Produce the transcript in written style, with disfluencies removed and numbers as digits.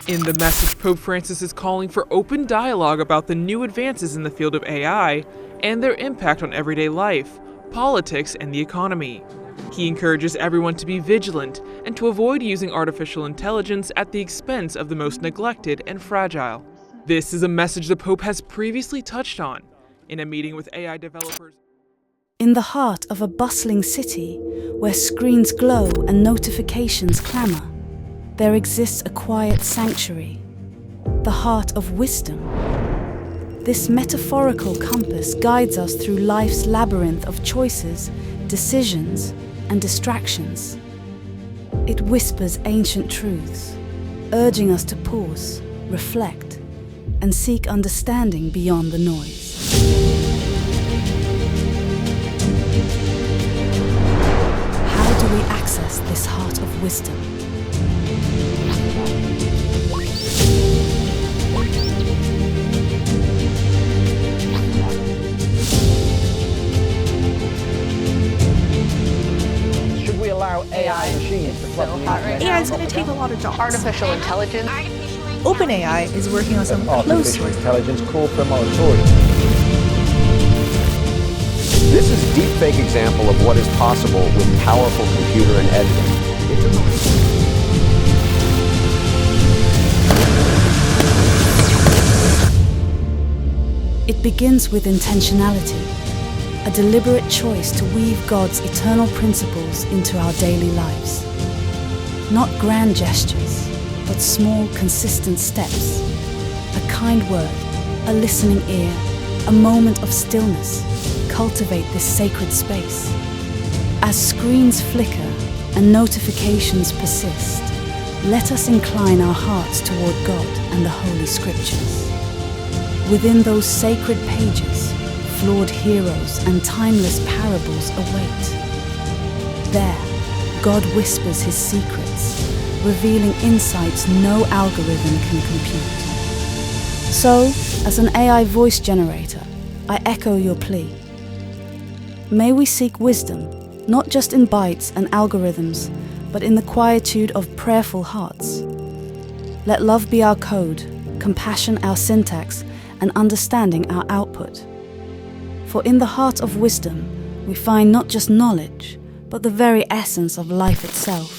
In the message, Pope Francis is calling for open dialogue about the new advances in the field of AI and their impact on everyday life, politics, and the economy. He encourages everyone to be vigilant and to avoid using artificial intelligence at the expense of the most neglected and fragile. This is a message the Pope has previously touched on in a meeting with AI developers. In the heart of a bustling city, where screens glow and notifications clamor, there exists a quiet sanctuary, the heart of wisdom. This metaphorical compass guides us through life's labyrinth of choices, decisions, and distractions. It whispers ancient truths, urging us to pause, reflect, and seek understanding beyond the noise. How do we access this heart of wisdom? Should we allow AI machines to plug the internet? AI is going to take a lot of jobs. Artificial intelligence. OpenAI is working on some close. Artificial intelligence call for a moratorium. This is a deepfake example of what is possible with powerful computer and editing. It begins with intentionality, a deliberate choice to weave God's eternal principles into our daily lives. Not grand gestures, but small, consistent steps. A kind word, a listening ear, a moment of stillness. Cultivate this sacred space. As screens flicker and notifications persist, let us incline our hearts toward God and the Holy Scriptures. Within those sacred pages, flawed heroes and timeless parables await. There, God whispers his secrets, revealing insights no algorithm can compute. So, as an AI voice generator, I echo your plea. May we seek wisdom, not just in bytes and algorithms, but in the quietude of prayerful hearts. Let love be our code, compassion our syntax, and understanding our output. For in the heart of wisdom, we find not just knowledge, but the very essence of life itself.